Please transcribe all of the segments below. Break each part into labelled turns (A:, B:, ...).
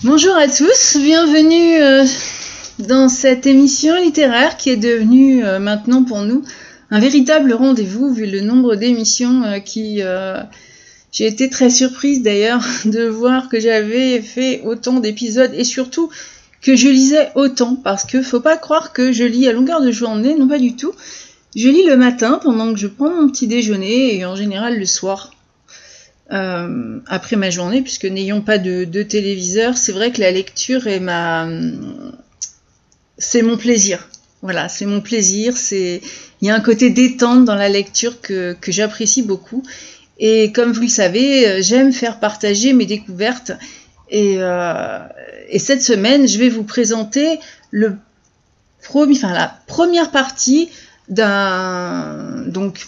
A: Bonjour à tous, bienvenue dans cette émission littéraire qui est devenue maintenant pour nous un véritable rendez-vous vu le nombre d'émissions j'ai été très surprise d'ailleurs de voir que j'avais fait autant d'épisodes et surtout que je lisais autant parce que faut pas croire que je lis à longueur de journée, non pas du tout. Je lis le matin pendant que je prends mon petit déjeuner et en général le soir. Après ma journée, puisque n'ayant pas de téléviseur, c'est vrai que la lecture est c'est mon plaisir. Voilà, c'est mon plaisir. Il y a un côté détente dans la lecture que j'apprécie beaucoup. Et comme vous le savez, j'aime faire partager mes découvertes. Et cette semaine, je vais vous présenter la première partie donc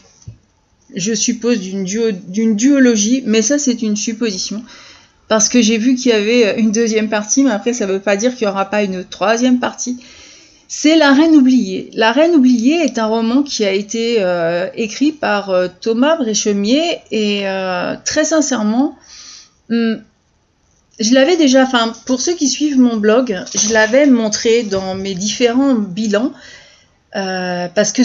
A: je suppose d'une duologie, mais ça c'est une supposition, parce que j'ai vu qu'il y avait une deuxième partie, mais après ça ne veut pas dire qu'il n'y aura pas une troisième partie. C'est La Reine oubliée. La Reine oubliée est un roman qui a été écrit par Thomas Bréchemier, et très sincèrement, je l'avais déjà, pour ceux qui suivent mon blog, je l'avais montré dans mes différents bilans, parce que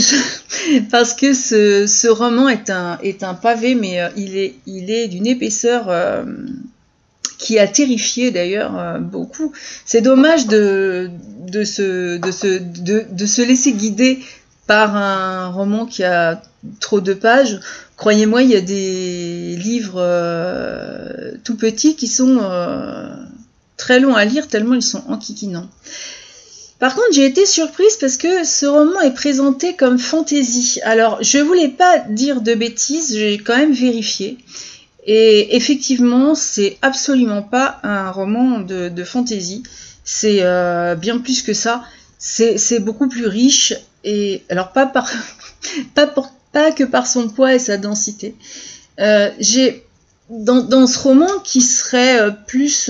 A: ce roman est un pavé, mais il est d'une épaisseur qui a terrifié d'ailleurs beaucoup. C'est dommage de se laisser guider par un roman qui a trop de pages. Croyez-moi, il y a des livres tout petits qui sont très longs à lire tellement ils sont enquiquinants. Par contre, j'ai été surprise parce que ce roman est présenté comme fantaisie. Alors, je voulais pas dire de bêtises, j'ai quand même vérifié. Et effectivement, c'est absolument pas un roman de fantaisie. C'est bien plus que ça. C'est beaucoup plus riche. Et alors, pas que par son poids et sa densité. J'ai dans ce roman qui serait plus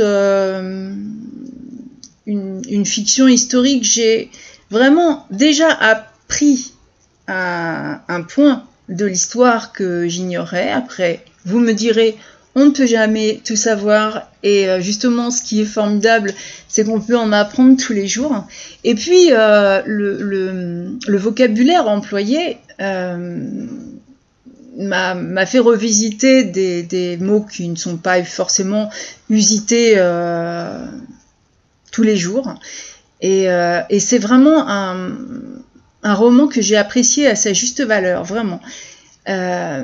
A: une fiction historique, j'ai vraiment déjà appris un point de l'histoire que j'ignorais. Après, vous me direz, on ne peut jamais tout savoir, et justement, ce qui est formidable, c'est qu'on peut en apprendre tous les jours. Et puis, le vocabulaire employé m'a fait revisiter des mots qui ne sont pas forcément usités tous les jours, et c'est vraiment un roman que j'ai apprécié à sa juste valeur, vraiment. Alors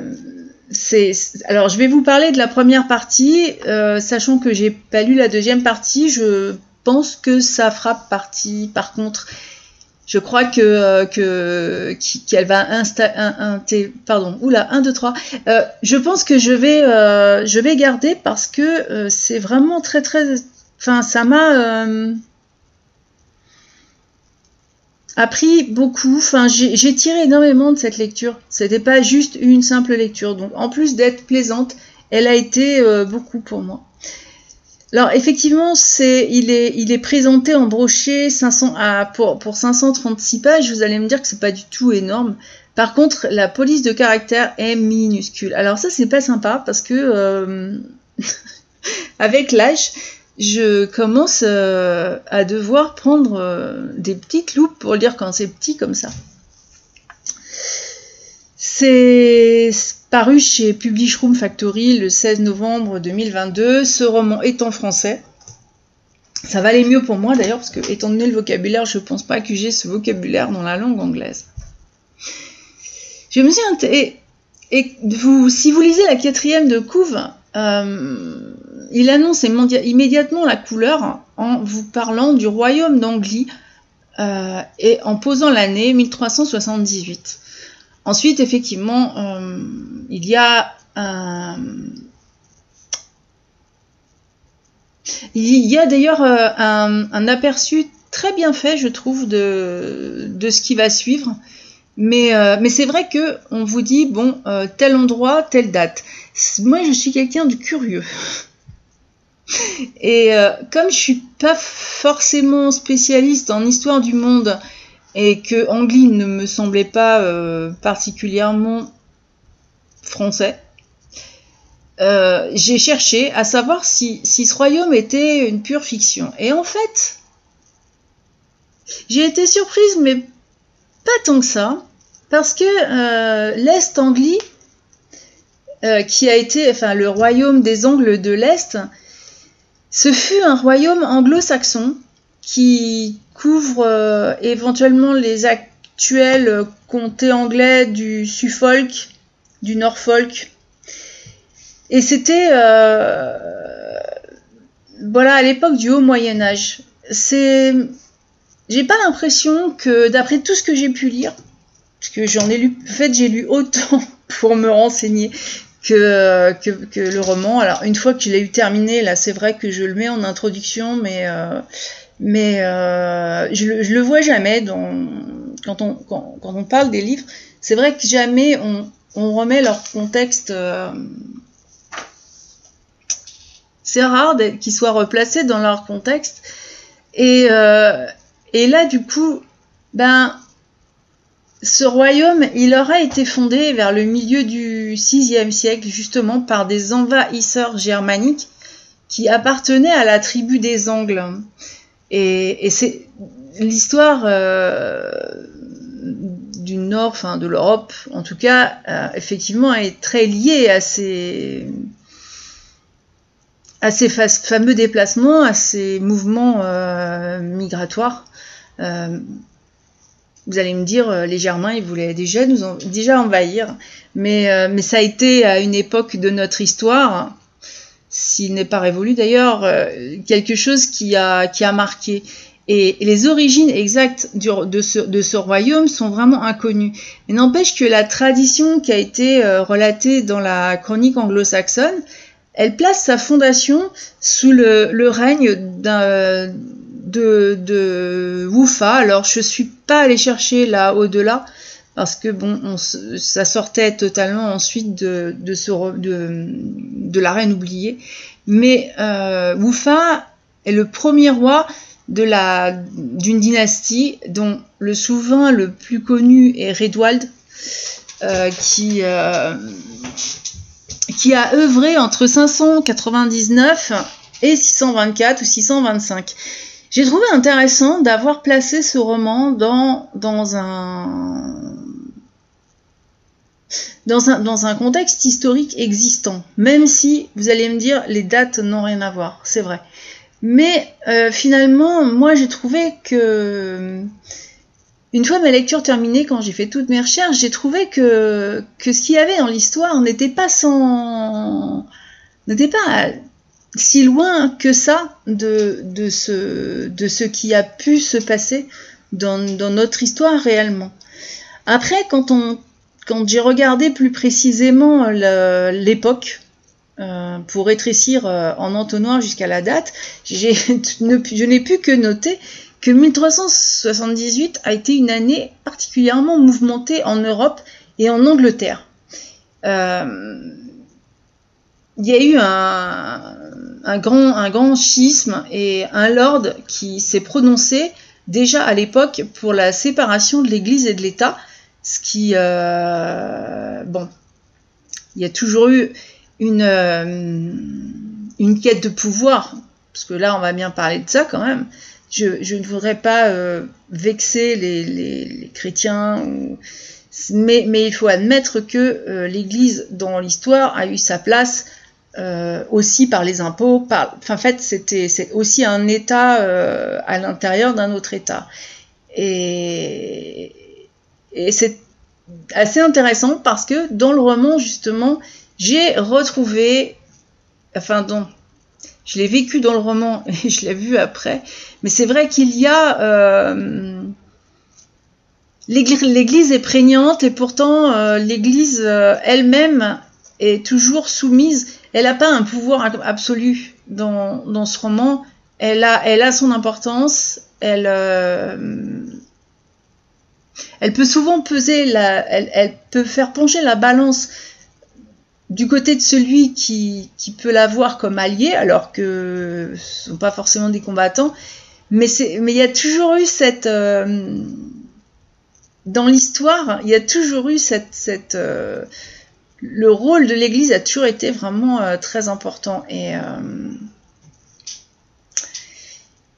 A: je vais vous parler de la première partie, sachant que j'ai pas lu la deuxième partie. Je pense que ça fera partie, par contre, je crois qu'elle va pardon, oula, 1, 2, 3. Je pense que je vais garder parce que c'est vraiment très très. Enfin, ça m'a appris beaucoup. Enfin, j'ai tiré énormément de cette lecture. C'était pas juste une simple lecture. Donc, en plus d'être plaisante, elle a été beaucoup pour moi. Alors, effectivement, il est présenté en brochet pour 536 pages. Vous allez me dire que c'est pas du tout énorme. Par contre, la police de caractère est minuscule. Alors ça, c'est pas sympa parce que avec l'âge, je commence à devoir prendre des petites loupes pour lire quand c'est petit comme ça. C'est paru chez Publish Room Factory le 16 novembre 2022. Ce roman est en français. Ça valait mieux pour moi d'ailleurs, parce que étant donné le vocabulaire, je pense pas que j'ai ce vocabulaire dans la langue anglaise. Je me suis si vous lisez la 4e de couve, il annonce immédiatement la couleur en vous parlant du royaume d'Anglie et en posant l'année 1378. Ensuite, effectivement, il y a d'ailleurs un aperçu très bien fait, je trouve, de ce qui va suivre. Mais c'est vrai que on vous dit, bon, tel endroit, telle date. Moi, je suis quelqu'un de curieux. Et comme je suis pas forcément spécialiste en histoire du monde et que Anglie ne me semblait pas particulièrement français, j'ai cherché à savoir si ce royaume était une pure fiction. Et en fait, j'ai été surprise, mais pas tant que ça, parce que l'Est Anglie, qui a été, enfin le royaume des Angles de l'Est, ce fut un royaume anglo-saxon qui couvre éventuellement les actuels comtés anglais du Suffolk, du Norfolk. Et c'était voilà, à l'époque du Haut Moyen-Âge. J'ai pas l'impression que, d'après tout ce que j'ai pu lire, parce que j'en ai lu, en fait j'ai lu autant pour me renseigner que le roman. Alors une fois que je l'ai eu terminé, là c'est vrai que je le mets en introduction, mais je le vois jamais quand on parle des livres. C'est vrai que jamais on remet leur contexte. C'est rare qu'ils soient replacés dans leur contexte. Et là, du coup, ce royaume, il aurait été fondé vers le milieu du VIe siècle, justement, par des envahisseurs germaniques qui appartenaient à la tribu des Angles. Et c'est l'histoire du nord, enfin de l'Europe, en tout cas, effectivement, est très liée à ces fameux déplacements, à ces mouvements migratoires. Vous allez me dire, les Germains, ils voulaient déjà envahir, mais ça a été à une époque de notre histoire, s'il n'est pas révolu d'ailleurs, quelque chose qui a marqué. Et les origines exactes de ce royaume sont vraiment inconnues. Mais n'empêche que la tradition qui a été relatée dans la chronique anglo-saxonne, elle place sa fondation sous le règne de Wuffa. Alors je suis pas allée chercher là au-delà parce que bon, ça sortait totalement ensuite de la reine oubliée. Mais Wuffa est le premier roi d'une dynastie dont le souverain le plus connu est Redwald, qui a œuvré entre 599 et 624 ou 625. J'ai trouvé intéressant d'avoir placé ce roman dans un contexte historique existant, même si, vous allez me dire, les dates n'ont rien à voir, c'est vrai. Mais finalement, moi j'ai trouvé que, une fois ma lecture terminée, quand j'ai fait toutes mes recherches, j'ai trouvé que ce qu'il y avait dans l'histoire n'était pas si loin que ça de ce qui a pu se passer dans notre histoire réellement. Après, quand j'ai regardé plus précisément l'époque, pour rétrécir en entonnoir jusqu'à la date, je n'ai pu que noter que 1378 a été une année particulièrement mouvementée en Europe et en Angleterre. Il y a eu un grand schisme et un lord qui s'est prononcé déjà à l'époque pour la séparation de l'Église et de l'État, ce qui, bon, il y a toujours eu une quête de pouvoir, parce que là on va bien parler de ça quand même. Je ne voudrais pas vexer les chrétiens, mais il faut admettre que l'Église dans l'histoire a eu sa place aussi par les impôts. En fait, c'est aussi un État à l'intérieur d'un autre État. Et c'est assez intéressant parce que dans le roman, justement, j'ai retrouvé, je l'ai vécu dans le roman et je l'ai vu après, mais c'est vrai qu'il y a l'Église est prégnante et pourtant l'Église elle-même est toujours soumise. Elle n'a pas un pouvoir absolu dans ce roman. Elle a son importance. Elle peut souvent peser elle peut faire pencher la balance du côté de celui qui peut la voir comme allié, alors que ce ne sont pas forcément des combattants, mais il y a toujours eu dans l'histoire, il y a toujours eu le rôle de l'Église a toujours été vraiment très important. Et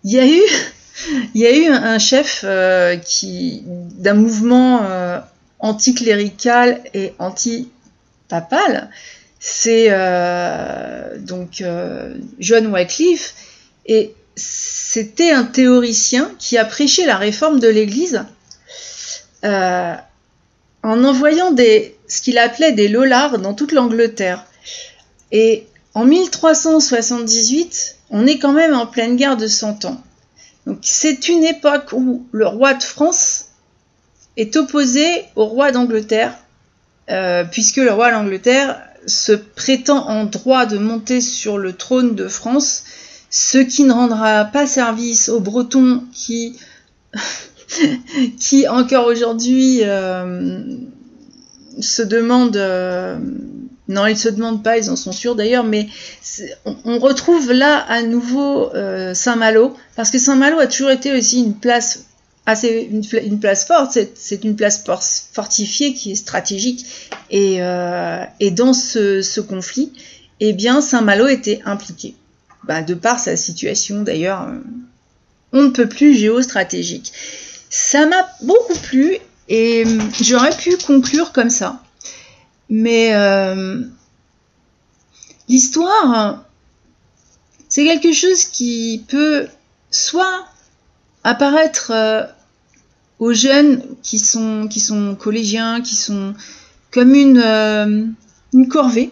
A: il y a eu un chef d'un mouvement anticlérical et anti-papal, c'est John Wycliffe, et c'était un théoricien qui a prêché la réforme de l'Église en envoyant ce qu'il appelait des lollards dans toute l'Angleterre. Et en 1378, on est quand même en pleine guerre de 100 ans. Donc c'est une époque où le roi de France est opposé au roi d'Angleterre, puisque le roi d'Angleterre se prétend en droit de monter sur le trône de France, ce qui ne rendra pas service aux Bretons qui encore aujourd'hui se demandent... non, ils ne se demandent pas, ils en sont sûrs d'ailleurs, mais on retrouve là à nouveau Saint-Malo, parce que Saint-Malo a toujours été aussi une place forte, c'est une place fortifiée qui est stratégique, et dans ce conflit, eh bien Saint-Malo était impliqué, de par sa situation d'ailleurs, on ne peut plus géostratégique. Ça m'a beaucoup plu, et j'aurais pu conclure comme ça. Mais l'histoire, c'est quelque chose qui peut soit apparaître aux jeunes qui sont collégiens, qui sont comme une corvée.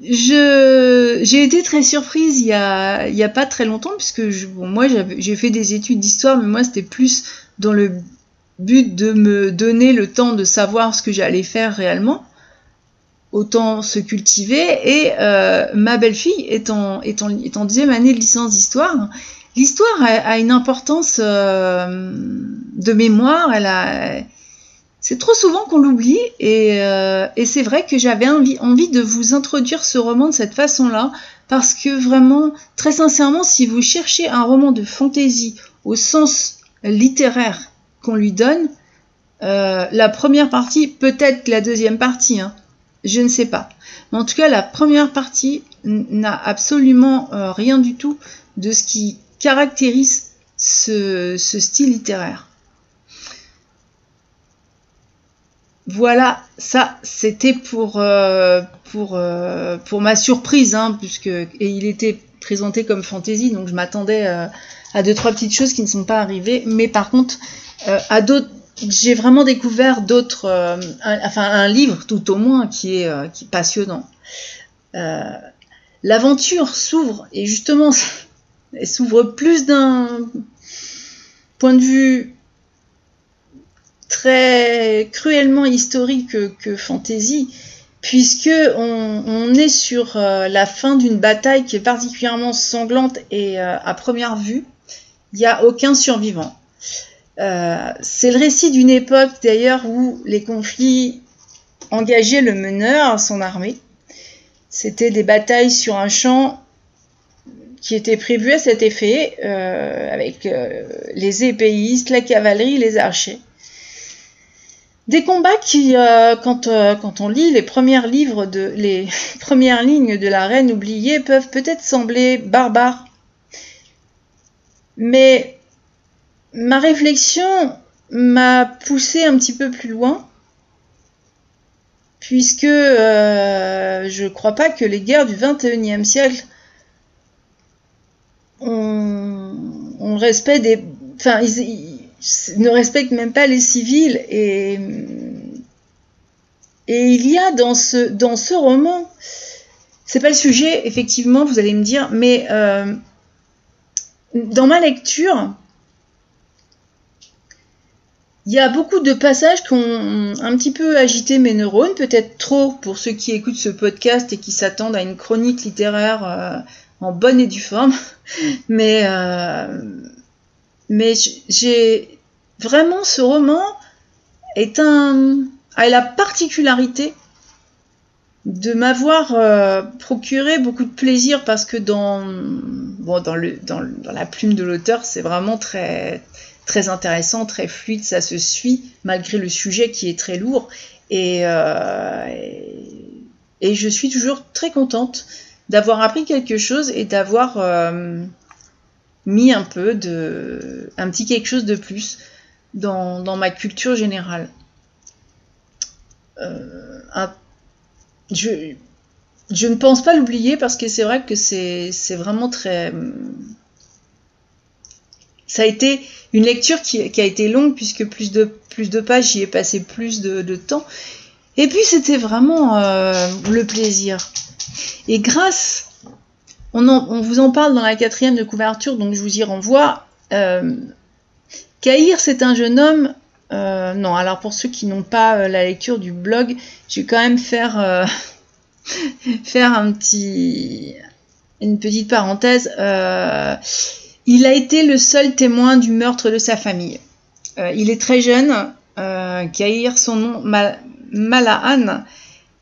A: J'ai été très surprise il y a pas très longtemps, puisque moi j'ai fait des études d'histoire, mais moi c'était plus dans le but de me donner le temps de savoir ce que j'allais faire réellement, autant se cultiver. Et ma belle-fille est en deuxième année de licence d'histoire. L'histoire a une importance de mémoire, c'est trop souvent qu'on l'oublie, et c'est vrai que j'avais envie de vous introduire ce roman de cette façon-là, parce que vraiment, très sincèrement, si vous cherchez un roman de fantaisie au sens littéraire qu'on lui donne, la première partie, peut-être la deuxième partie, je ne sais pas. Mais en tout cas, la première partie n'a absolument rien du tout de ce qui caractérise ce style littéraire. Voilà, ça c'était pour ma surprise, et il était présenté comme fantaisie, donc je m'attendais à 2-3 petites choses qui ne sont pas arrivées, mais par contre à d'autres, j'ai vraiment découvert d'autres, un livre tout au moins qui est passionnant. L'aventure s'ouvre, et justement elle s'ouvre plus d'un point de vue très cruellement historique que fantasy, puisque on est sur la fin d'une bataille qui est particulièrement sanglante, et à première vue, il n'y a aucun survivant. C'est le récit d'une époque d'ailleurs où les conflits engageaient le meneur, son armée. C'était des batailles sur un champ qui étaient prévues à cet effet, avec les épéistes, la cavalerie, les archers. Des combats qui, quand on lit les premières lignes de La Reine oubliée, peuvent peut-être sembler barbares. Mais ma réflexion m'a poussée un petit peu plus loin, puisque je ne crois pas que les guerres du XXIe siècle on respecte ils ne respectent même pas les civils, et il y a dans ce roman, c'est pas le sujet effectivement, vous allez me dire, mais dans ma lecture, il y a beaucoup de passages qui ont un petit peu agité mes neurones, peut-être trop pour ceux qui écoutent ce podcast et qui s'attendent à une chronique littéraire en bonne et due forme, mais j'ai vraiment, ce roman a la particularité de m'avoir procuré beaucoup de plaisir, parce que dans la plume de l'auteur, c'est vraiment très très intéressant, très fluide, ça se suit, malgré le sujet qui est très lourd. Et je suis toujours très contente d'avoir appris quelque chose et d'avoir mis un petit quelque chose de plus dans ma culture générale. Je ne pense pas l'oublier parce que c'est vrai que c'est vraiment très... Ça a été une lecture qui a été longue puisque plus de pages, j'y ai passé plus de temps. Et puis c'était vraiment le plaisir. Et grâce... On vous en parle dans la 4e de couverture, donc je vous y renvoie. Kahir, c'est un jeune homme... non, alors pour ceux qui n'ont pas la lecture du blog, je vais quand même faire une petite parenthèse. Il a été le seul témoin du meurtre de sa famille. Il est très jeune. Kahir, son nom, Malahan,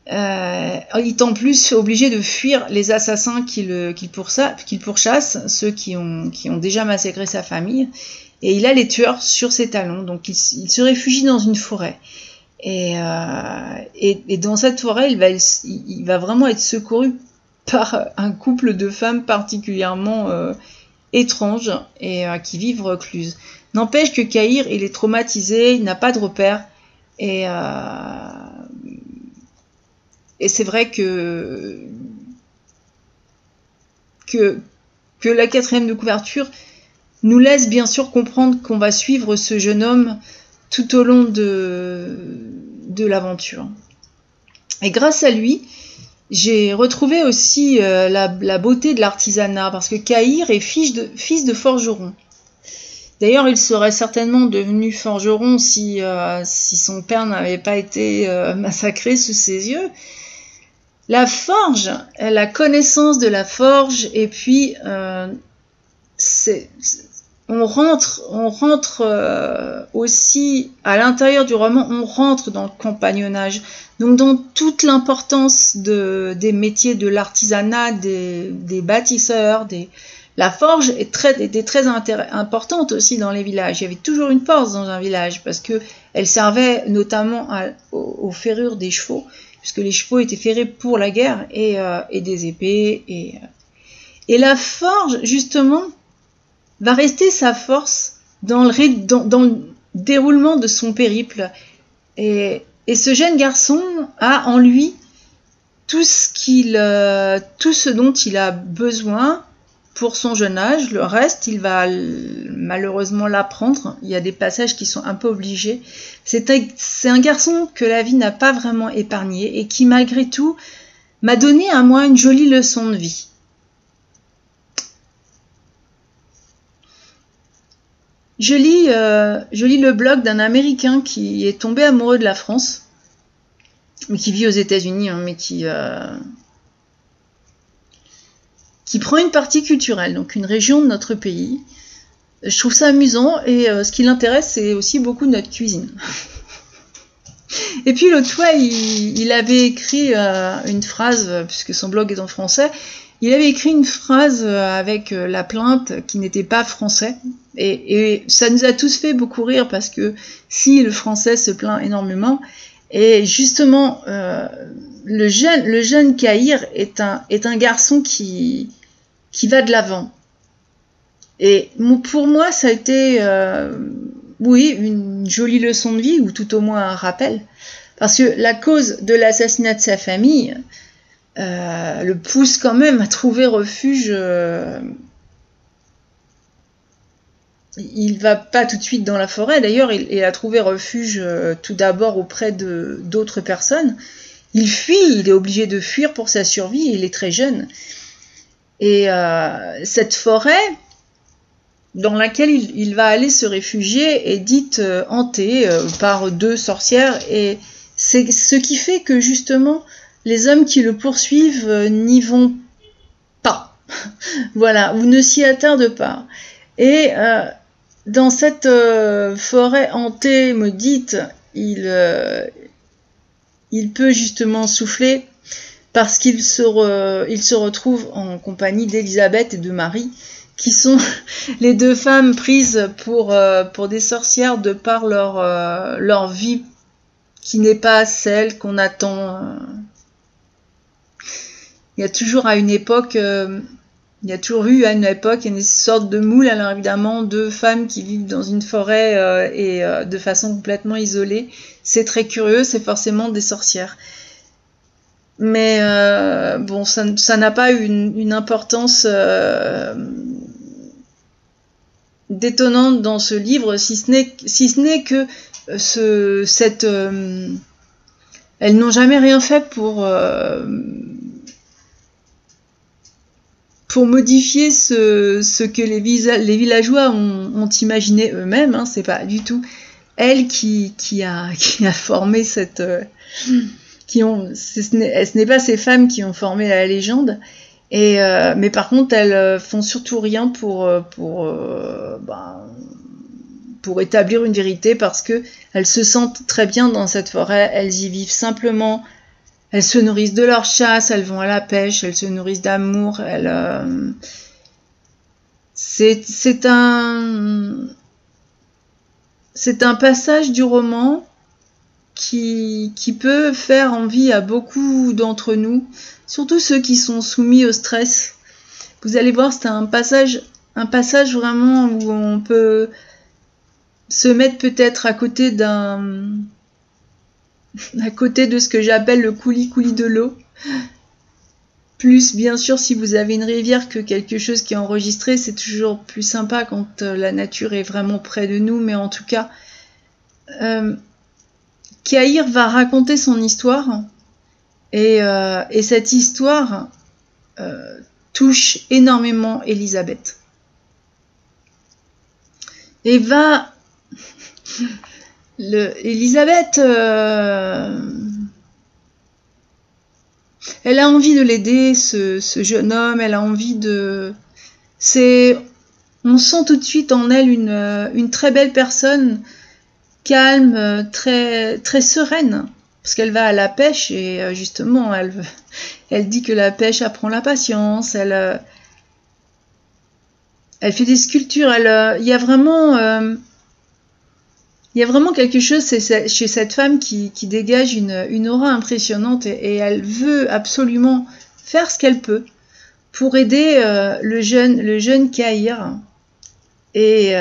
A: il est en plus obligé de fuir les assassins qu'il pourchasse, ceux qui ont déjà massacré sa famille. Et il a les tueurs sur ses talons, donc il se réfugie dans une forêt. Et dans cette forêt, il va vraiment être secouru par un couple de femmes particulièrement étranges et qui vivent recluses. N'empêche que Kahir, il est traumatisé, il n'a pas de repères. Et c'est vrai que la 4e de couverture nous laisse bien sûr comprendre qu'on va suivre ce jeune homme tout au long de l'aventure. Et grâce à lui, j'ai retrouvé aussi la beauté de l'artisanat, parce que Kahir est fils de forgeron. D'ailleurs, il serait certainement devenu forgeron si son père n'avait pas été massacré sous ses yeux. La forge, la connaissance de la forge, et puis on rentre aussi à l'intérieur du roman, on rentre dans le compagnonnage, donc dans toute l'importance des métiers de l'artisanat, des bâtisseurs, la forge était très importante aussi dans les villages. Il y avait toujours une forge dans un village parce que elle servait notamment aux ferrures des chevaux, puisque les chevaux étaient ferrés pour la guerre, et des épées. Et la forge, justement, va rester sa force dans le déroulement de son périple. Et ce jeune garçon a en lui tout ce dont il a besoin pour son jeune âge. Le reste, il va malheureusement l'apprendre. Il y a des passages qui sont un peu obligés. C'est un garçon que la vie n'a pas vraiment épargné et qui, malgré tout, m'a donné à moi une jolie leçon de vie. Je lis le blog d'un Américain qui est tombé amoureux de la France, mais qui vit aux États-Unis, mais qui prend une partie culturelle, donc une région de notre pays. Je trouve ça amusant, et ce qui l'intéresse, c'est aussi beaucoup notre cuisine. Et puis l'autre fois, il avait écrit une phrase, puisque son blog est en français, il avait écrit une phrase avec la plainte qui n'était pas français, et ça nous a tous fait beaucoup rire, parce que si le français se plaint énormément, et justement, le jeune Kahir est un garçon qui va de l'avant. Et pour moi, ça a été, oui, une jolie leçon de vie, ou tout au moins un rappel, parce que la cause de l'assassinat de sa famille le pousse quand même à trouver refuge. Il va pas tout de suite dans la forêt, d'ailleurs, il a trouvé refuge tout d'abord auprès d'autres personnes. Il fuit, il est obligé de fuir pour sa survie, il est très jeune. Et cette forêt dans laquelle il va aller se réfugier est dite hantée par 2 sorcières, et c'est ce qui fait que justement les hommes qui le poursuivent n'y vont pas, voilà, ou ne s'y attardent pas. Et dans cette forêt hantée, maudite, il peut justement souffler, parce qu'il se retrouve en compagnie d'Élisabeth et de Marie, qui sont les deux femmes prises pour des sorcières de par leur vie qui n'est pas celle qu'on attend. Il y a toujours à une époque, il y a toujours eu à une époque une sorte de moule, alors évidemment, deux femmes qui vivent dans une forêt et de façon complètement isolée. C'est très curieux, c'est forcément des sorcières. Mais bon, ça n'a pas une importance détonnante dans ce livre, si ce n'est que elles n'ont jamais rien fait pour modifier ce que les villageois ont imaginé eux-mêmes. Hein, c'est pas du tout elle qui a formé cette ce n'est pas ces femmes qui ont formé la légende, mais par contre elles font surtout rien pour établir une vérité, parce que elles se sentent très bien dans cette forêt, elles y vivent simplement, elles se nourrissent de leur chasse, elles vont à la pêche, elles se nourrissent d'amour, c'est un passage du roman qui peut faire envie à beaucoup d'entre nous, surtout ceux qui sont soumis au stress. Vous allez voir, c'est un passage vraiment où on peut se mettre peut-être à côté de ce que j'appelle le coulis-coulis de l'eau. Plus, bien sûr, si vous avez une rivière que quelque chose qui est enregistré, c'est toujours plus sympa quand la nature est vraiment près de nous, mais en tout cas, Kahir va raconter son histoire, et cette histoire touche énormément Elisabeth. Et Elisabeth, elle a envie de l'aider, ce jeune homme, elle a envie de... On sent tout de suite en elle une très belle personne, calme, très, très sereine, parce qu'elle va à la pêche, et justement, elle dit que la pêche apprend la patience, elle fait des sculptures, il y a vraiment quelque chose chez cette femme qui dégage une aura impressionnante, et elle veut absolument faire ce qu'elle peut pour aider le jeune Kahir. Et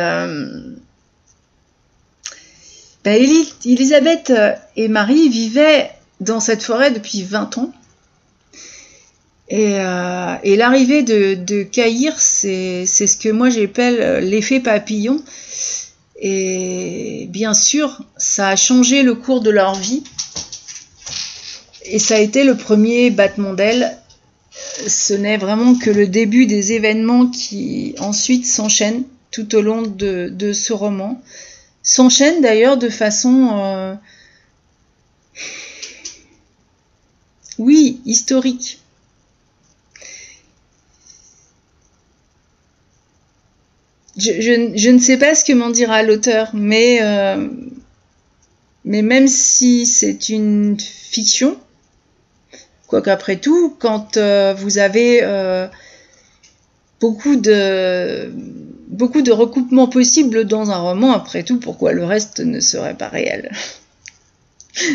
A: Elisabeth et Marie vivaient dans cette forêt depuis 20 ans. Et l'arrivée de Kahir, c'est ce que moi j'appelle l'effet papillon. Et bien sûr, ça a changé le cours de leur vie. Et ça a été le premier battement d'aile. Ce n'est vraiment que le début des événements qui ensuite s'enchaînent tout au long de ce roman. S'enchaînent d'ailleurs de façon, oui, historique. Je ne sais pas ce que m'en dira l'auteur, mais même si c'est une fiction, quoique après tout, quand vous avez beaucoup de recoupements possibles dans un roman, après tout, pourquoi le reste ne serait pas réel?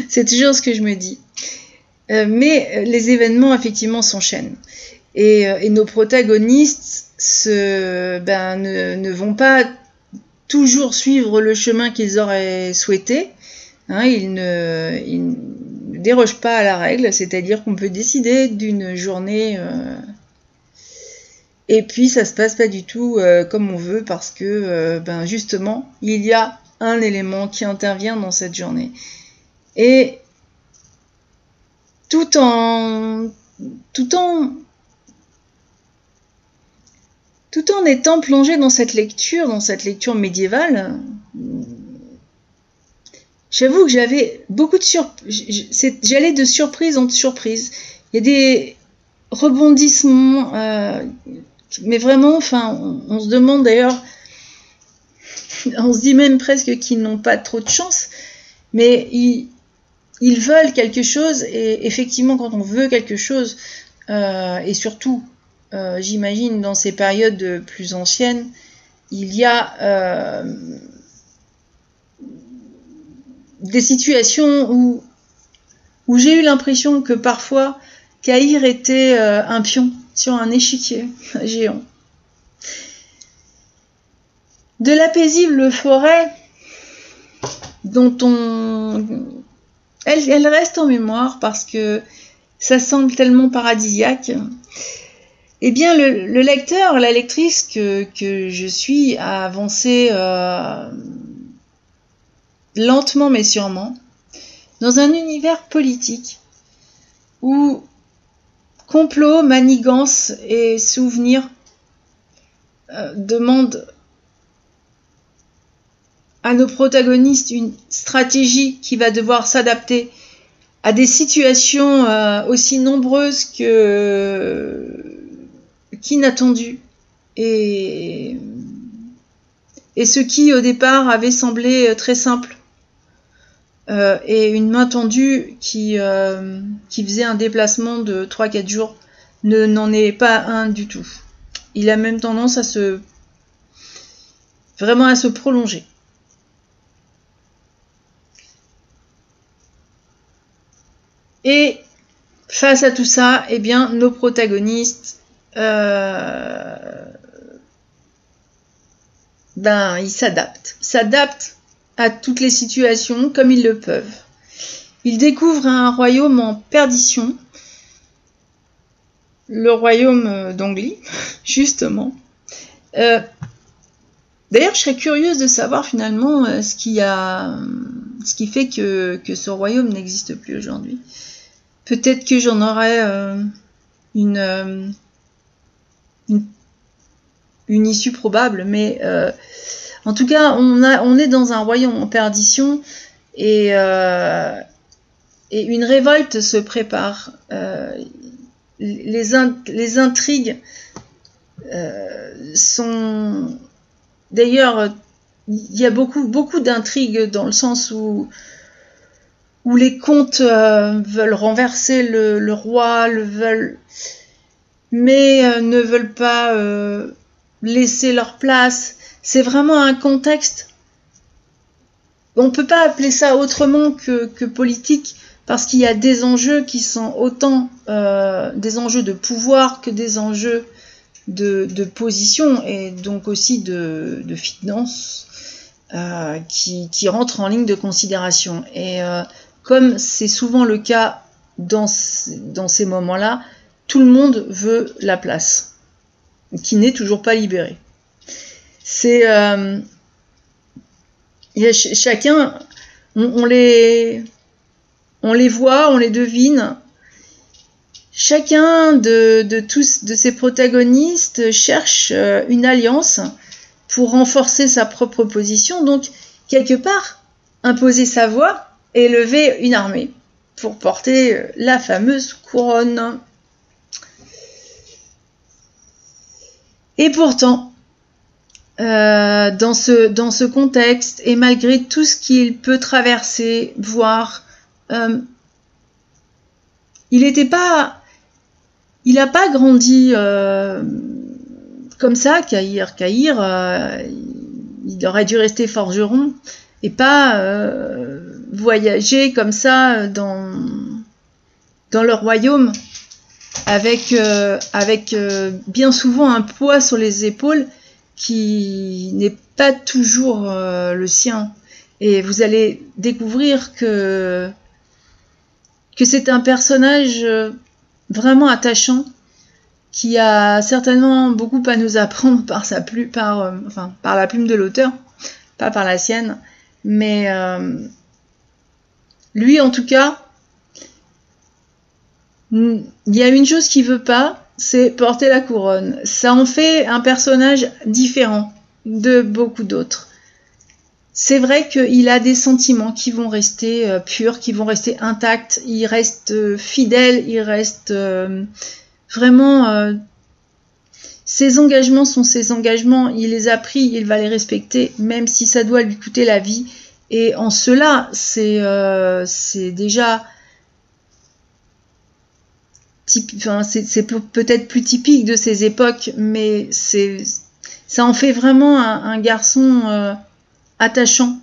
A: C'est toujours ce que je me dis. Mais les événements, effectivement, s'enchaînent. Et nos protagonistes ne vont pas toujours suivre le chemin qu'ils auraient souhaité. Hein, ils ne dérogent pas à la règle, c'est-à-dire qu'on peut décider d'une journée et puis ça se passe pas du tout comme on veut, parce que justement il y a un élément qui intervient dans cette journée. Et tout en étant plongé dans cette lecture médiévale, j'avoue que j'avais beaucoup de j'allais de surprise en surprise. Il y a des rebondissements, mais vraiment, enfin, on se demande d'ailleurs, on se dit même presque qu'ils n'ont pas trop de chance, mais ils veulent quelque chose, et effectivement, quand on veut quelque chose, et surtout j'imagine dans ces périodes plus anciennes, il y a des situations où j'ai eu l'impression que parfois Caïr était un pion sur un échiquier géant. De la paisible forêt dont elle reste en mémoire parce que ça semble tellement paradisiaque. Eh bien, le lecteur, la lectrice que je suis a avancé lentement mais sûrement dans un univers politique où complot, manigance et souvenirs demandent à nos protagonistes une stratégie qui va devoir s'adapter à des situations aussi nombreuses qu'inattendues. Et ce qui au départ avait semblé très simple. Et une main tendue qui faisait un déplacement de 3-4 jours n'en est pas un du tout. Il a même tendance à se prolonger. Et face à tout ça, eh bien, nos protagonistes, ils s'adaptent à toutes les situations comme ils le peuvent. Ils découvrent un royaume en perdition, le royaume d'Anglie, justement. D'ailleurs, je serais curieuse de savoir finalement ce qui fait que ce royaume n'existe plus aujourd'hui. Peut-être que j'en aurais une issue probable, mais en tout cas, on est dans un royaume en perdition et une révolte se prépare. Les intrigues sont... D'ailleurs, il y a beaucoup d'intrigues dans le sens où les comtes veulent renverser le roi, mais ne veulent pas laisser leur place. C'est vraiment un contexte. On ne peut pas appeler ça autrement que politique, parce qu'il y a des enjeux qui sont autant des enjeux de pouvoir que des enjeux de position, et donc aussi de finance qui rentrent en ligne de considération. Et comme c'est souvent le cas dans ces moments-là, tout le monde veut la place, qui n'est toujours pas libérée. C'est chacun, on les voit, on les devine. Chacun de ces protagonistes cherche une alliance pour renforcer sa propre position, donc quelque part imposer sa voix et lever une armée pour porter la fameuse couronne. Et pourtant, dans ce contexte, et malgré tout ce qu'il peut traverser, voir, il n'a pas grandi comme ça, Caïr. Il aurait dû rester forgeron et pas voyager comme ça dans le royaume avec bien souvent un poids sur les épaules qui n'est pas toujours le sien. Et vous allez découvrir que c'est un personnage vraiment attachant qui a certainement beaucoup à nous apprendre par la plume de l'auteur, pas par la sienne, mais lui en tout cas, il y a une chose qu'il veut pas, c'est porter la couronne. Ça en fait un personnage différent de beaucoup d'autres. C'est vrai qu'il a des sentiments qui vont rester purs, qui vont rester intacts, il reste fidèle, il reste vraiment... ses engagements sont ses engagements, il les a pris, il va les respecter, même si ça doit lui coûter la vie. Et en cela, c'est déjà enfin, c'est peut-être plus typique de ces époques, mais ça en fait vraiment un garçon attachant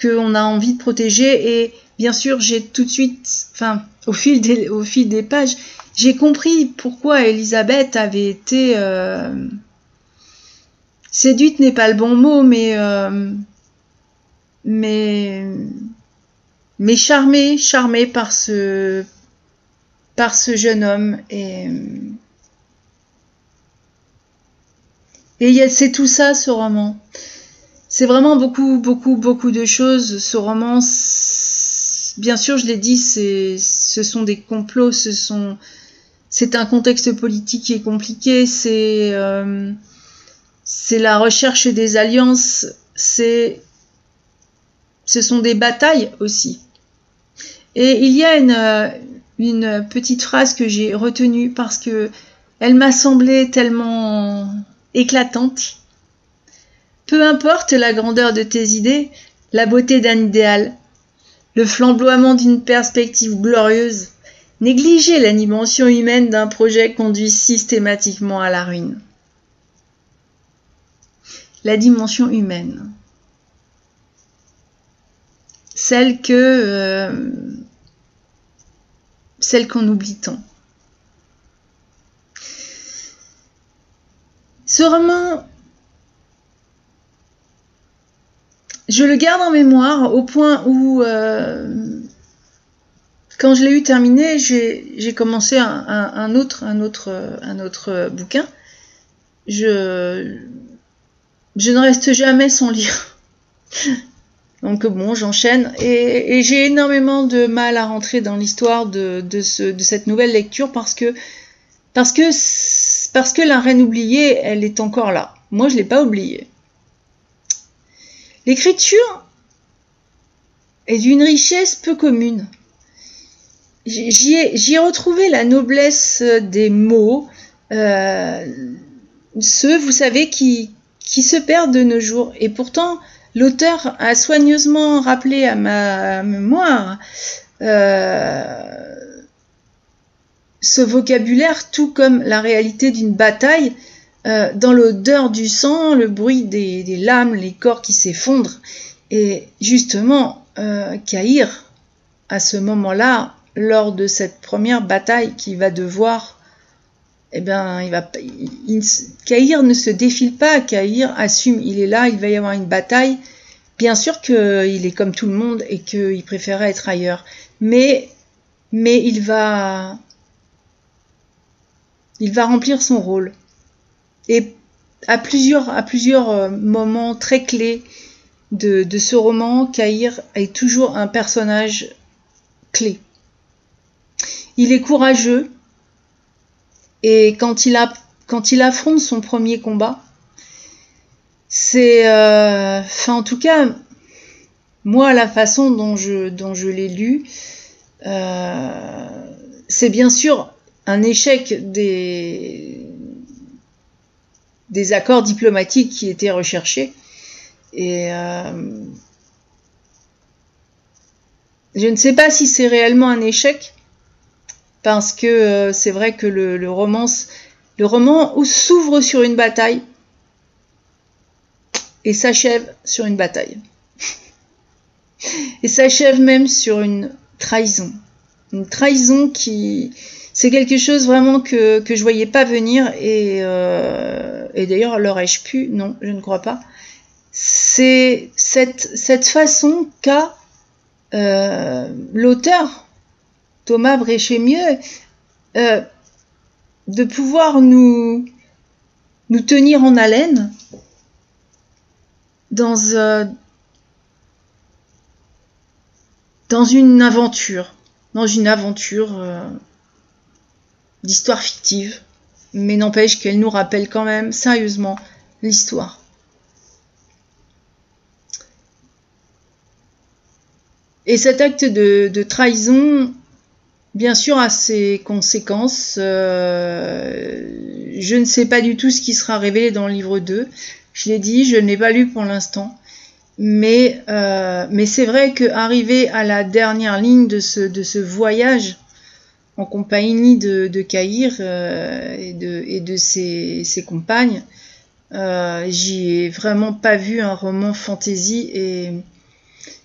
A: qu'on a envie de protéger. Et bien sûr, j'ai tout de suite, enfin, au fil des pages, j'ai compris pourquoi Elisabeth avait été séduite n'est pas le bon mot, mais charmée par ce jeune homme. Et c'est tout ça, ce roman. C'est vraiment beaucoup de choses. Ce roman, bien sûr, je l'ai dit, ce sont des complots, c'est un contexte politique qui est compliqué, c'est la recherche des alliances, ce sont des batailles aussi. Et il y a une petite phrase que j'ai retenue parce que elle m'a semblé tellement éclatante. Peu importe la grandeur de tes idées, la beauté d'un idéal, le flamboiement d'une perspective glorieuse, négliger la dimension humaine d'un projet conduit systématiquement à la ruine. La dimension humaine. Celle qu'on oublie tant. Ce roman, je le garde en mémoire au point où, quand je l'ai eu terminé, j'ai commencé un autre bouquin. Je ne reste jamais sans lire. Donc bon, j'enchaîne. Et j'ai énormément de mal à rentrer dans l'histoire de cette nouvelle lecture parce que la reine oubliée, elle est encore là. Moi, je l'ai pas oubliée. L'écriture est d'une richesse peu commune. J'y ai retrouvé la noblesse des mots, ceux, vous savez, qui se perdent de nos jours. Et pourtant, l'auteur a soigneusement rappelé à ma mémoire ce vocabulaire, tout comme la réalité d'une bataille, dans l'odeur du sang, le bruit des lames, les corps qui s'effondrent. Et justement, Kahir, à ce moment-là, lors de cette première bataille qu'il va devoir, Kahir ne se défile pas, Kahir assume, il est là, il va y avoir une bataille. Bien sûr qu'il est comme tout le monde et qu'il préférait être ailleurs, mais il va remplir son rôle. Et à plusieurs moments très clés de ce roman, Kahir est toujours un personnage clé. Il est courageux et quand il affronte son premier combat, c'est, en tout cas, moi, la façon dont je l'ai lu, c'est bien sûr un échec des accords diplomatiques qui étaient recherchés. Et je ne sais pas si c'est réellement un échec, parce que c'est vrai que le roman s'ouvre sur une bataille et s'achève sur une bataille. Et s'achève même sur une trahison. Une trahison qui... C'est quelque chose vraiment que je voyais pas venir et d'ailleurs, l'aurais-je pu? Non, je ne crois pas. C'est cette façon qu'a l'auteur, Thomas Bréchémieux, de pouvoir nous tenir en haleine dans une aventure d'histoire fictive, mais n'empêche qu'elle nous rappelle quand même sérieusement l'histoire. Et cet acte de trahison, bien sûr, a ses conséquences. Je ne sais pas du tout ce qui sera révélé dans le livre 2. Je l'ai dit, je ne l'ai pas lu pour l'instant. Mais c'est vrai qu'arrivé à la dernière ligne de ce voyage en compagnie de Kahir et de ses compagnes. J'y ai vraiment pas vu un roman fantasy et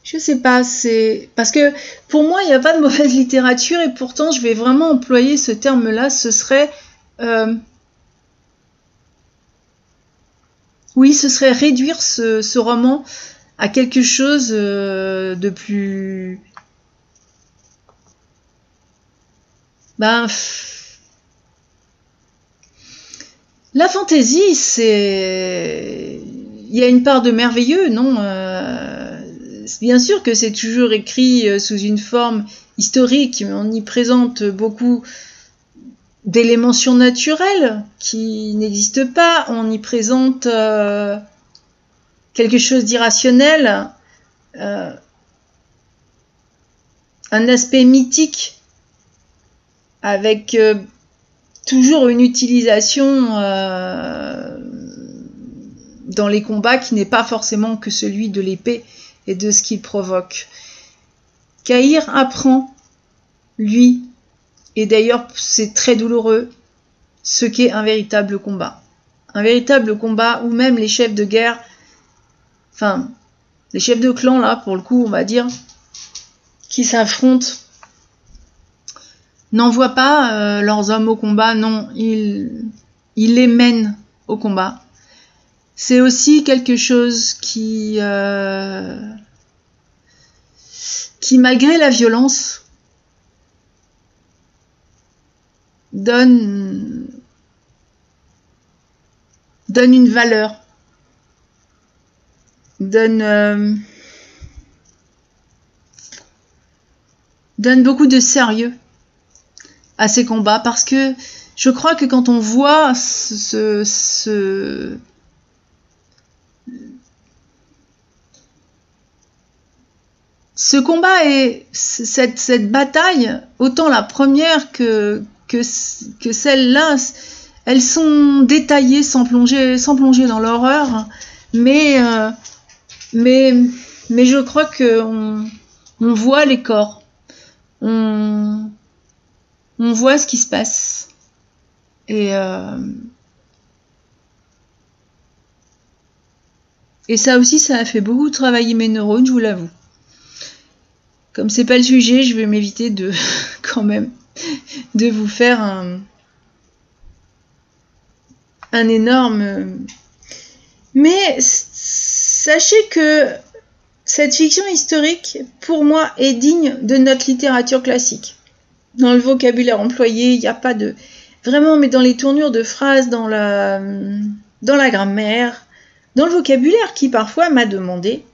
A: je sais pas, c'est parce que pour moi il n'y a pas de mauvaise littérature et pourtant je vais vraiment employer ce terme-là. Ce serait oui, ce serait réduire ce roman à quelque chose de plus ben la fantaisie, c'est il y a une part de merveilleux, non bien sûr que c'est toujours écrit sous une forme historique, mais on y présente beaucoup d'éléments surnaturels qui n'existent pas. On y présente quelque chose d'irrationnel, un aspect mythique avec toujours une utilisation dans les combats qui n'est pas forcément que celui de l'épée et de ce qu'il provoque. Kahir apprend, lui, et d'ailleurs c'est très douloureux, ce qu'est un véritable combat. Un véritable combat où même les chefs de guerre, enfin, les chefs de clan là, pour le coup, on va dire, qui s'affrontent, n'envoient pas leurs hommes au combat, non, ils les mènent au combat. C'est aussi quelque chose qui malgré la violence, donne une valeur, donne beaucoup de sérieux à ces combats, parce que je crois que quand on voit ce combat et cette bataille, autant la première que celle-là, elles sont détaillées sans plonger dans l'horreur, mais je crois que on voit les corps, on voit ce qui se passe, et ça aussi, ça a fait beaucoup travailler mes neurones, je vous l'avoue. Comme c'est pas le sujet, je vais m'éviter de quand même de vous faire un énorme. Mais sachez que cette fiction historique, pour moi, est digne de notre littérature classique. Dans le vocabulaire employé, il n'y a pas de vraiment, mais dans les tournures de phrases, dans la grammaire, dans le vocabulaire qui parfois m'a demandé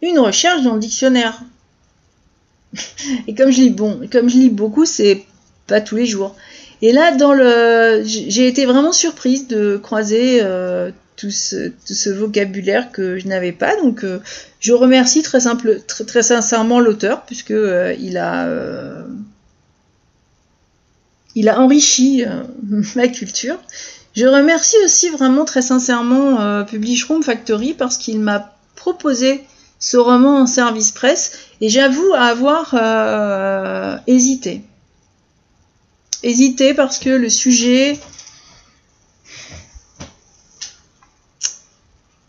A: une recherche dans le dictionnaire. Et comme je lis beaucoup, c'est pas tous les jours. Et là, j'ai été vraiment surprise de croiser tout ce vocabulaire que je n'avais pas. Donc, je remercie très sincèrement l'auteur, puisque il a enrichi ma culture. Je remercie aussi vraiment très sincèrement Publish Room Factory, parce qu'il m'a proposé ce roman en service presse, et j'avoue avoir hésité parce que le sujet,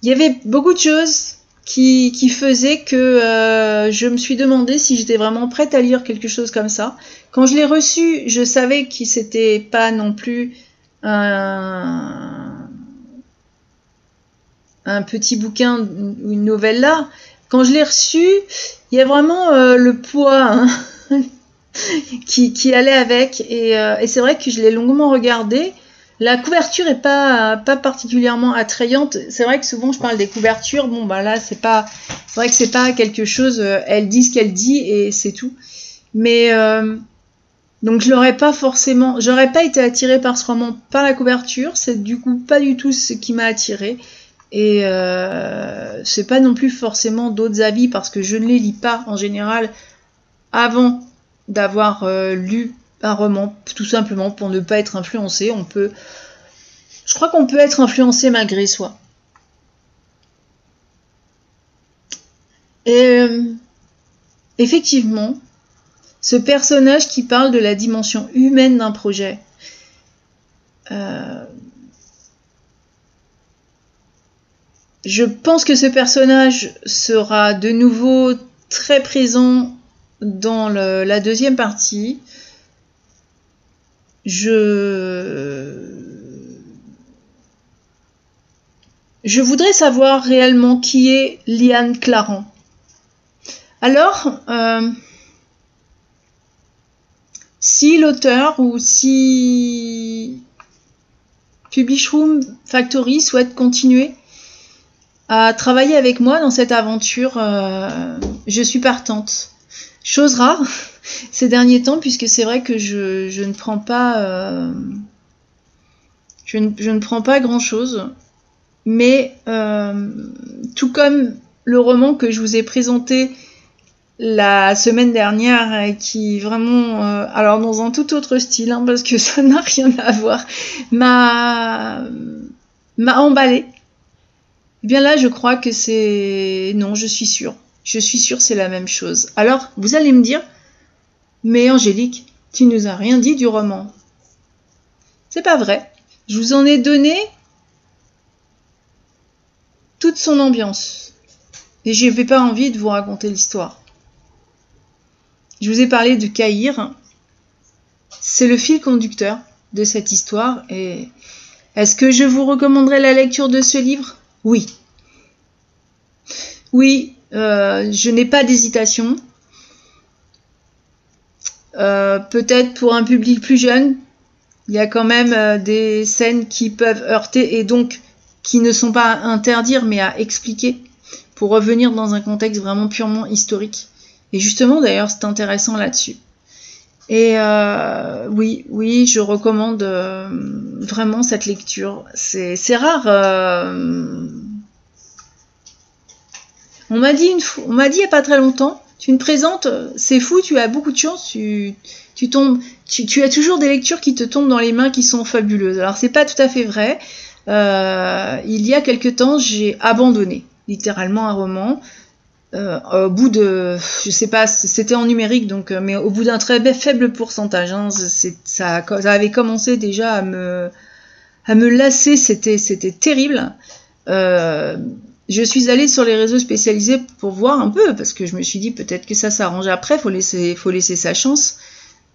A: il y avait beaucoup de choses qui faisaient que je me suis demandé si j'étais vraiment prête à lire quelque chose comme ça. Quand je l'ai reçu, je savais que c'était pas non plus un petit bouquin ou une novella. Quand je l'ai reçu, il y a vraiment le poids qui allait avec, et c'est vrai que je l'ai longuement regardé. La couverture est pas particulièrement attrayante. C'est vrai que souvent je parle des couvertures. Bon bah là c'est vrai que c'est pas quelque chose. Elle dit ce qu'elle dit et c'est tout. Mais donc j'aurais pas été attirée par ce roman par la couverture. C'est du coup pas du tout ce qui m'a attirée. Et c'est pas non plus forcément d'autres avis, parce que je ne les lis pas en général avant d'avoir lu un roman, tout simplement pour ne pas être influencé. Je crois qu'on peut être influencé malgré soi. Et effectivement, ce personnage qui parle de la dimension humaine d'un projet. Je pense que ce personnage sera de nouveau très présent dans la deuxième partie. Je voudrais savoir réellement qui est Liane Claren. Alors, si l'auteur ou si Publishroom Factory souhaite continuer à travailler avec moi dans cette aventure, je suis partante. Chose rare ces derniers temps, puisque c'est vrai que je ne prends pas je ne prends pas grand chose, mais tout comme le roman que je vous ai présenté la semaine dernière, qui vraiment, alors dans un tout autre style, hein, parce que ça n'a rien à voir, m'a emballé. Eh bien là, je crois que c'est... Non, je suis sûre. Je suis sûre c'est la même chose. Alors, vous allez me dire, mais Angélique, tu nous as rien dit du roman. C'est pas vrai. Je vous en ai donné toute son ambiance. Et je n'avais pas envie de vous raconter l'histoire. Je vous ai parlé de Caïr. C'est le fil conducteur de cette histoire. Et est-ce que je vous recommanderais la lecture de ce livre ? Oui. Oui, je n'ai pas d'hésitation. Peut-être pour un public plus jeune, il y a quand même des scènes qui peuvent heurter et donc qui ne sont pas à interdire mais à expliquer pour revenir dans un contexte vraiment purement historique. Et justement, d'ailleurs, c'est intéressant là-dessus. Et oui, je recommande vraiment cette lecture. C'est rare. On m'a dit il n'y a pas très longtemps, tu me présentes, c'est fou, tu as beaucoup de chance, tu as toujours des lectures qui te tombent dans les mains qui sont fabuleuses. Alors c'est pas tout à fait vrai. Il y a quelque temps, j'ai abandonné littéralement un roman. Au bout de, je sais pas, c'était en numérique donc, mais au bout d'un très faible pourcentage. Hein, ça avait commencé déjà à me lasser, c'était terrible. Je suis allée sur les réseaux spécialisés pour voir un peu, parce que je me suis dit peut-être que ça s'arrange après, faut laisser sa chance.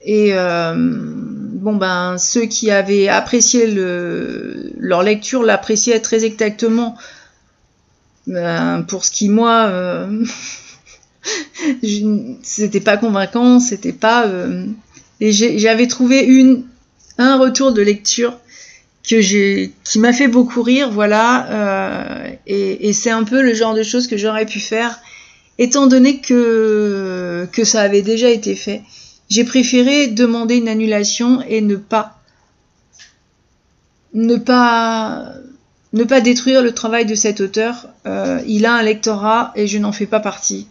A: Et bon ben, ceux qui avaient apprécié leur lecture l'appréciaient très exactement. Pour ce qui moi, c'était pas convaincant, c'était pas. Et j'avais trouvé un retour de lecture qui m'a fait beaucoup rire, voilà, et c'est un peu le genre de choses que j'aurais pu faire, étant donné que ça avait déjà été fait. J'ai préféré demander une annulation et ne pas détruire le travail de cet auteur. Il a un lectorat et je n'en fais pas partie,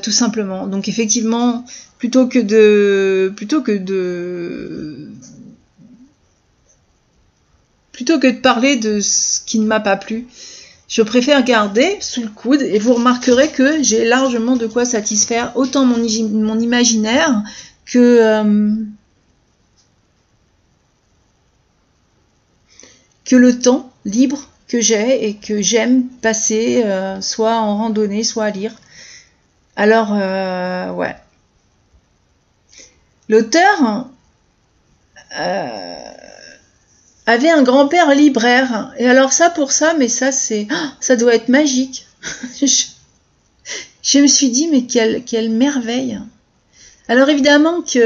A: tout simplement. Donc effectivement, plutôt que de parler de ce qui ne m'a pas plu, je préfère garder sous le coude, et vous remarquerez que j'ai largement de quoi satisfaire autant mon imaginaire que le temps libre que j'ai et que j'aime passer, soit en randonnée, soit à lire. Alors, ouais. L'auteur avait un grand-père libraire. Et alors ça, mais ça doit être magique. Je me suis dit, mais quelle merveille. Alors évidemment qu'il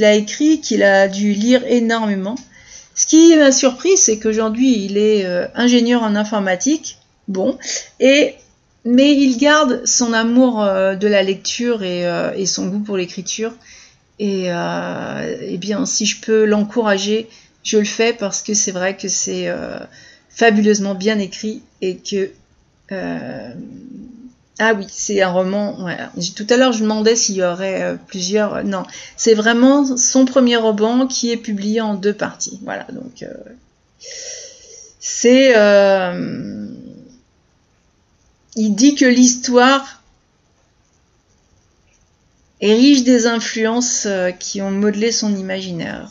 A: a écrit, qu'il a dû lire énormément. Ce qui m'a surpris, c'est qu'aujourd'hui, il est ingénieur en informatique. Bon, mais il garde son amour de la lecture et son goût pour l'écriture. Et bien, si je peux l'encourager, je le fais parce que c'est vrai que c'est fabuleusement bien écrit et que... ah oui, c'est un roman... Ouais. Tout à l'heure, je me demandais s'il y aurait plusieurs... non, c'est vraiment son premier roman qui est publié en 2 parties. Voilà, donc... c'est... il dit que l'histoire et riche des influences qui ont modelé son imaginaire.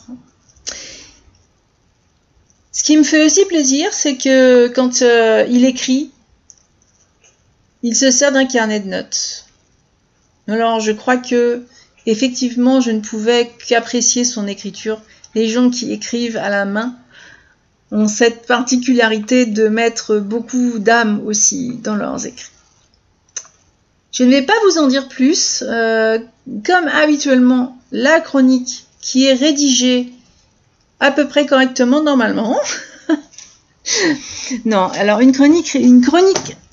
A: Ce qui me fait aussi plaisir, c'est que quand il écrit, il se sert d'un carnet de notes. Alors je crois que effectivement je ne pouvais qu'apprécier son écriture. Les gens qui écrivent à la main ont cette particularité de mettre beaucoup d'âme aussi dans leurs écrits. Je ne vais pas vous en dire plus. Comme habituellement, la chronique qui est rédigée à peu près correctement normalement. Non, alors une chronique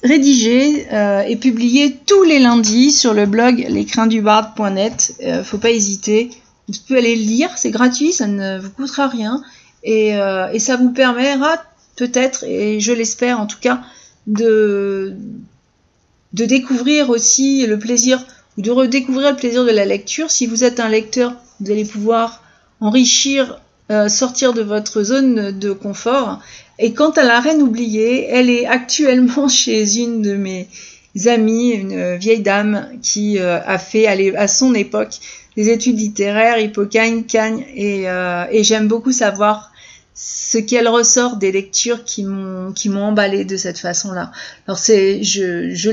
A: rédigée est publiée tous les lundis sur le blog lescrinsdubard.net. Faut pas hésiter. Vous pouvez aller le lire, c'est gratuit, ça ne vous coûtera rien. Et ça vous permettra peut-être, et je l'espère en tout cas, de découvrir aussi le plaisir, ou de redécouvrir le plaisir de la lecture. Si vous êtes un lecteur, vous allez pouvoir enrichir, sortir de votre zone de confort. Et quant à La Reine oubliée, elle est actuellement chez une de mes amies, une vieille dame qui a fait à son époque des études littéraires, Hippocagne, Cagne, et j'aime beaucoup savoir ce qu'elle ressort des lectures qui m'ont emballé de cette façon-là. Alors je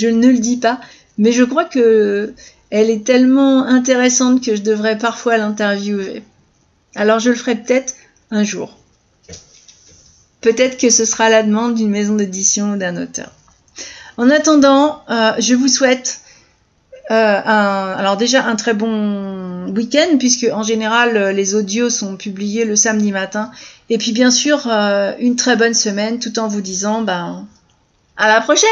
A: ne le dis pas, mais je crois que elle est tellement intéressante que je devrais parfois l'interviewer. Alors je le ferai peut-être un jour. Peut-être que ce sera à la demande d'une maison d'édition ou d'un auteur. En attendant, je vous souhaite alors déjà un très bon week-end, puisque en général les audios sont publiés le samedi matin, et puis bien sûr une très bonne semaine, tout en vous disant à la prochaine.